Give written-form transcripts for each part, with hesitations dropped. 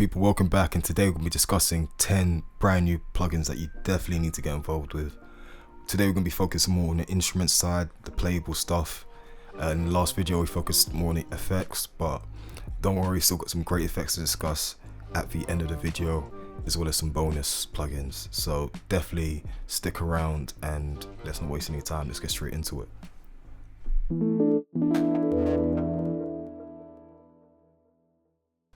people, welcome back, and today we're going to be discussing 10 brand new plugins that you definitely need to get involved with. Today we're going to be focusing more on the instrument side, the playable stuff. In the last video we focused more on the effects, but don't worry, still got some great effects to discuss at the end of the video, as well as some bonus plugins. So definitely stick around and let's not waste any time, let's get straight into it.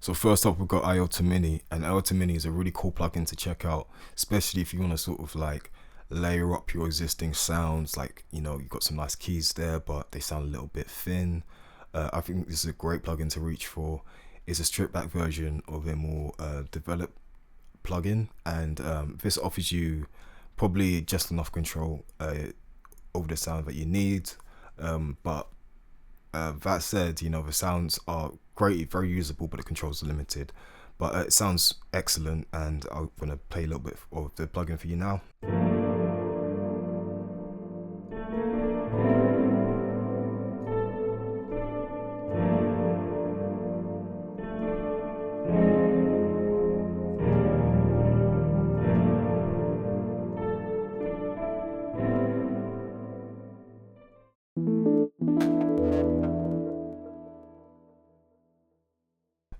So first up, we've got Iota Mini, and Iota Mini is a really cool plugin to check out, especially if you want to sort of like layer up your existing sounds. Like, you know, you've got some nice keys there, but they sound a little bit thin. I think this is a great plugin to reach for. It's a stripped back version of a more developed plugin, and this offers you probably just enough control over the sound that you need. But that said, you know, the sounds are great, very usable, but the controls are limited. But it sounds excellent, and I'm going to play a little bit of the plugin for you now.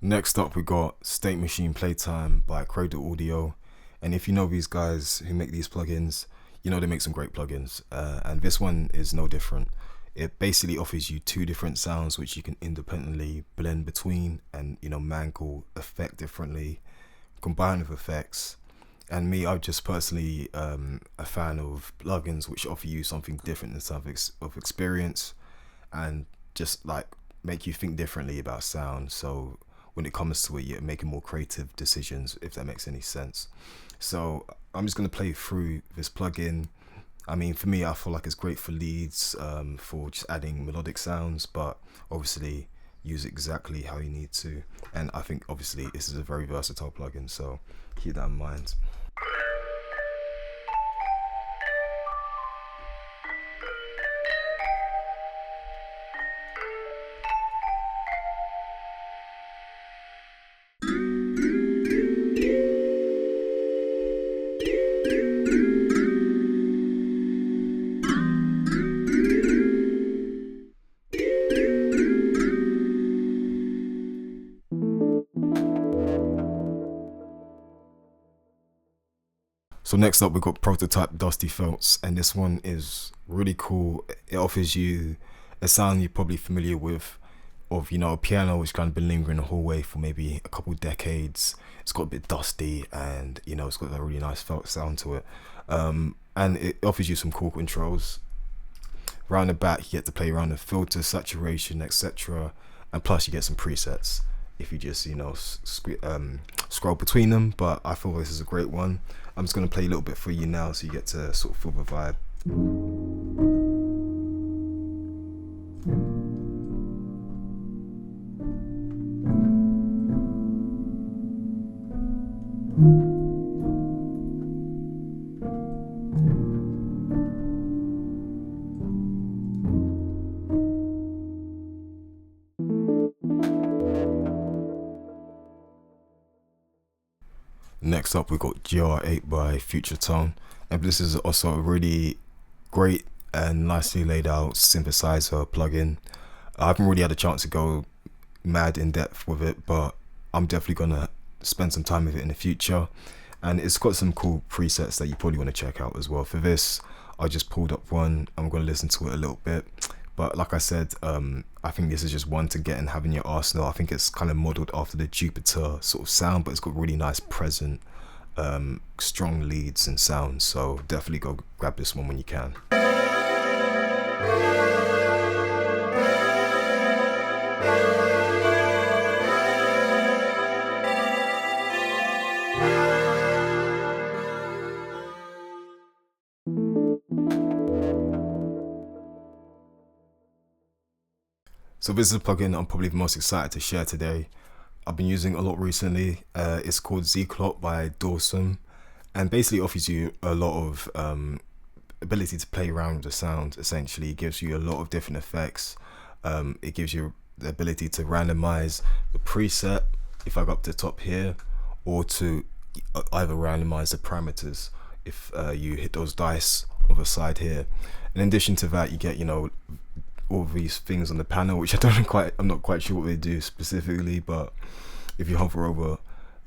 Next up, we got State Machine Playtime by Crunchr Audio, and if you know these guys who make these plugins, you know they make some great plugins, and this one is no different. It basically offers you two different sounds which you can independently blend between and, you know, mangle effect differently, combine with effects. And me, I'm just personally a fan of plugins which offer you something different in terms of experience and just like make you think differently about sound. So when it comes to it, you're making more creative decisions, if that makes any sense. So I'm just going to play through this plugin. I mean, for me, I feel like it's great for leads, for just adding melodic sounds, but obviously use it exactly how you need to. And I think obviously this is a very versatile plugin, so keep that in mind. So next up, we've got Prototype Dusty Felts, and this one is really cool. It offers you a sound you're probably familiar with, of, you know, a piano which kind of been lingering in the hallway for maybe a couple decades. It's got a bit dusty, and, you know, it's got a really nice felt sound to it. And it offers you some cool controls. Around the back, you get to play around the filter, saturation, etc. And plus you get some presets if you just, you know, scroll between them. But I thought this is a great one. I'm just going to play a little bit for you now so you get to sort of feel the vibe. Next up, we've got GR8 by Future Tone, and this is also a really great and nicely laid out synthesizer plugin. I haven't really had a chance to go mad in depth with it, but I'm definitely gonna spend some time with it in the future. And it's got some cool presets that you probably want to check out as well. For this, I just pulled up one. I'm gonna listen to it a little bit. But like I said, I think this is just one to get and have in your arsenal. I think it's kind of modeled after the Jupiter sort of sound, but it's got really nice present, strong leads and sounds. So definitely go grab this one when you can. So this is a plugin I'm probably the most excited to share today. I've been using it a lot recently. It's called Zyklop by Dorsome, and basically offers you a lot of ability to play around with the sound. Essentially, it gives you a lot of different effects. It gives you the ability to randomize the preset. If I go up to the top here, or to either randomize the parameters if you hit those dice on the side here. In addition to that, you get, you know, all these things on the panel, which I'm not quite sure what they do specifically, but if you hover over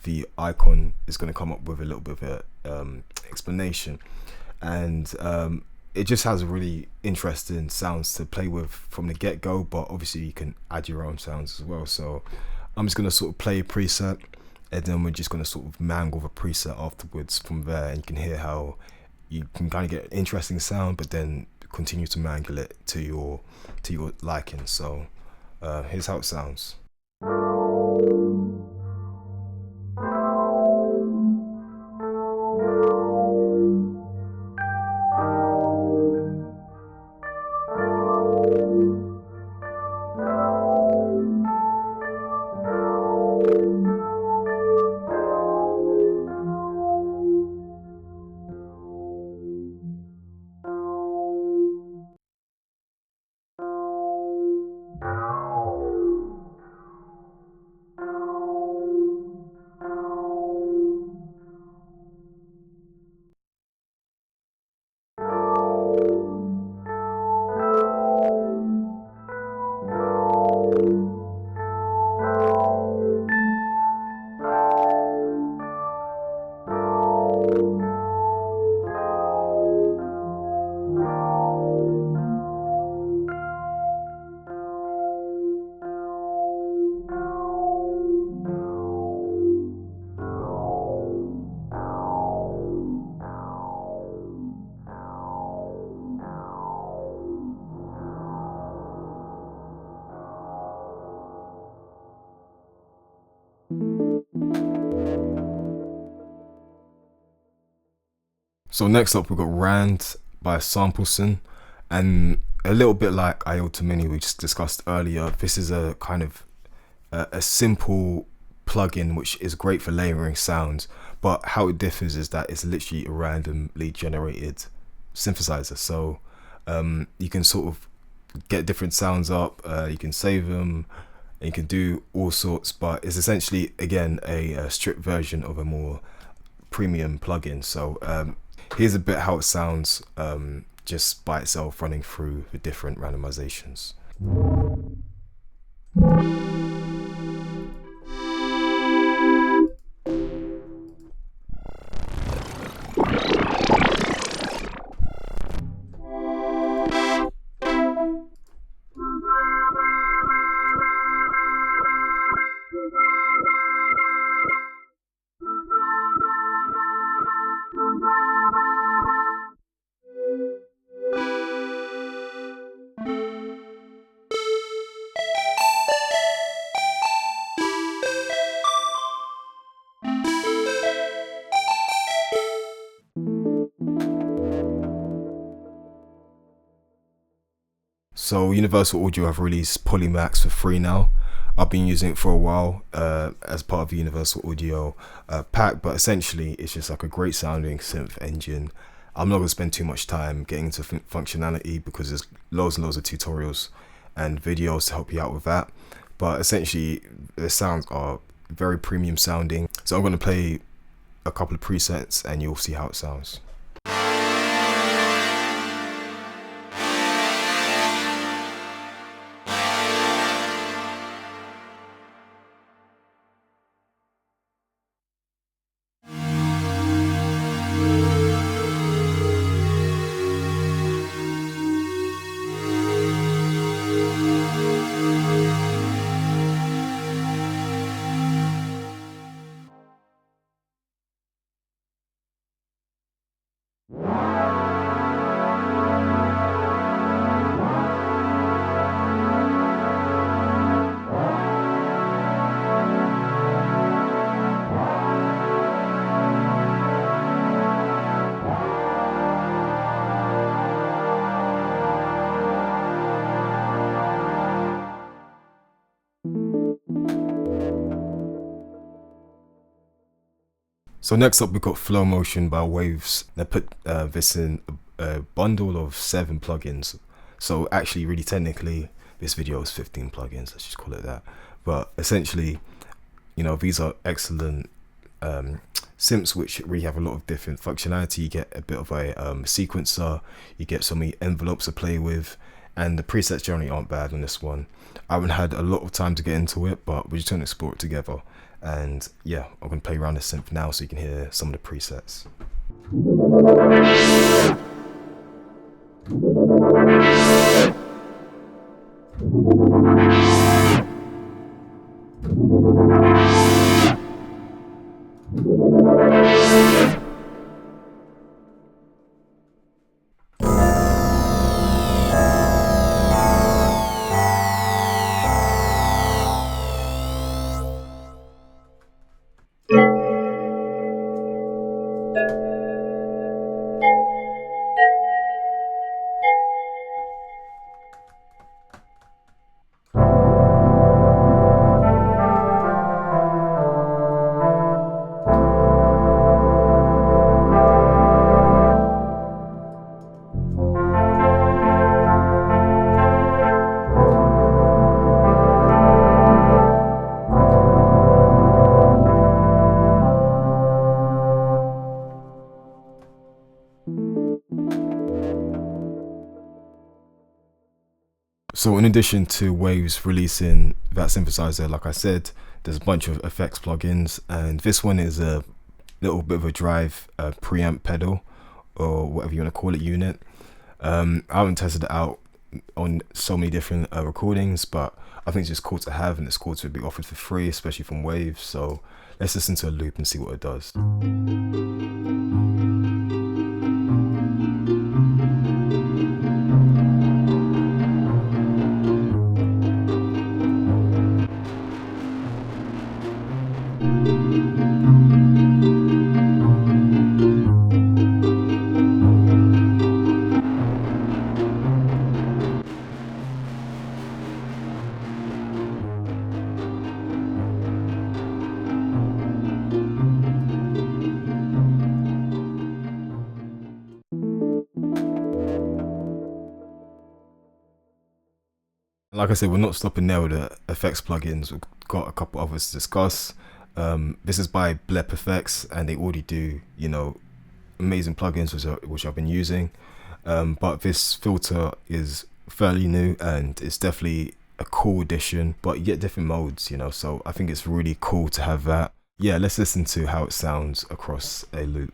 the icon, it's going to come up with a little bit of a explanation, and it just has really interesting sounds to play with from the get-go, but obviously you can add your own sounds as well. So I'm just going to sort of play a preset, and then we're just going to sort of mangle the preset afterwards from there, and you can hear how you can kind of get an interesting sound, but then continue to mangle it to your liking. So here's how it sounds. So next up, we've got Rand by Samplesson, and a little bit like Iota Mini we just discussed earlier, this is a kind of a simple plugin which is great for layering sounds, but how it differs is that it's literally a randomly generated synthesizer. So you can sort of get different sounds up, you can save them, and you can do all sorts, but it's essentially, again, a stripped version of a more premium plugin. So here's a bit how it sounds just by itself, running through the different randomizations. So Universal Audio have released Polymax for free now. I've been using it for a while as part of the Universal Audio pack, but essentially it's just like a great sounding synth engine. I'm not going to spend too much time getting into functionality because there's loads and loads of tutorials and videos to help you out with that. But essentially the sounds are very premium sounding. So I'm going to play a couple of presets and you'll see how it sounds. So next up, we've got Flow Motion by Waves. They put this in a bundle of 7 plugins. So actually, really technically, this video is 15 plugins. Let's just call it that. But essentially, you know, these are excellent synths which really have a lot of different functionality. You get a bit of a sequencer, you get so many envelopes to play with, and the presets generally aren't bad on this one. I haven't had a lot of time to get into it, but we're just going to explore it together. And yeah, I'm going to play around the synth now so you can hear some of the presets. So in addition to Waves releasing that synthesizer, like I said, there's a bunch of effects plugins, and this one is a little bit of a drive preamp pedal, or whatever you want to call it, unit. I haven't tested it out on so many different recordings, but I think it's just cool to have, and it's cool to be offered for free, especially from Waves. So let's listen to a loop and see what it does. Like I said, we're not stopping there with the effects plugins. We've got a couple others to discuss. This is by Ble Effects, and they already do, you know, amazing plugins which I've been using. But this filter is fairly new, and it's definitely a cool addition. But you get different modes, you know, so I think it's really cool to have that. Yeah, let's listen to how it sounds across a loop.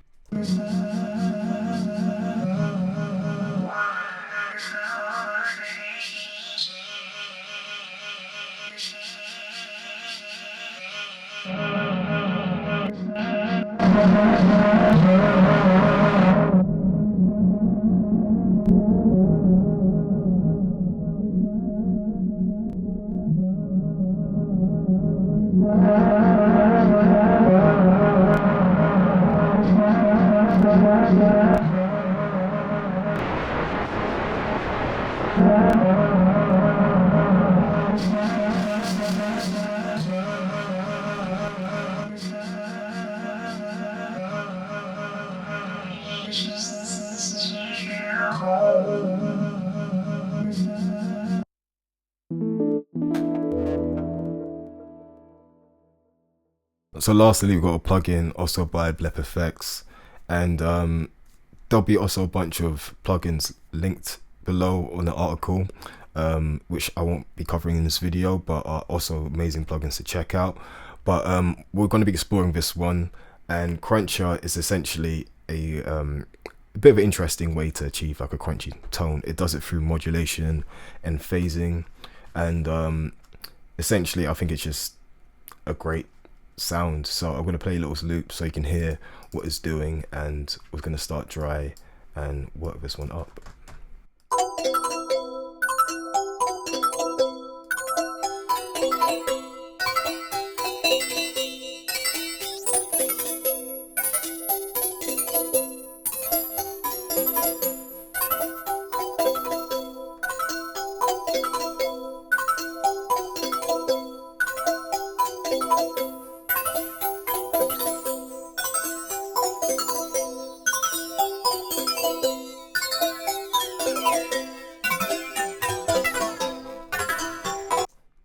So lastly, we've got a plugin also by Ble Effects, and there'll be also a bunch of plugins linked below on the article, which I won't be covering in this video, but are also amazing plugins to check out. But we're going to be exploring this one, and Crunchr is essentially a bit of an interesting way to achieve like a crunchy tone. It does it through modulation and phasing, and essentially I think it's just a great sound. So I'm going to play a little loop so you can hear what it's doing, and we're going to start dry and work this one up.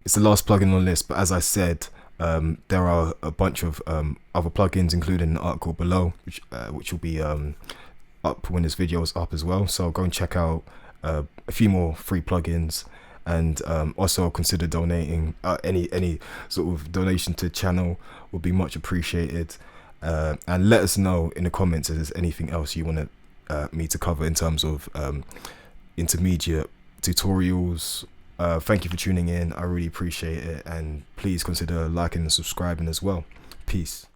It's the last plugin on the list, but as I said, There are a bunch of other plugins, including an article below, which will be up when this video is up as well. So go and check out a few more free plugins, and also consider donating. Any sort of donation to the channel would be much appreciated. And let us know in the comments if there's anything else you want me to cover in terms of intermediate tutorials. Thank you for tuning in. I really appreciate it, and please consider liking and subscribing as well. Peace.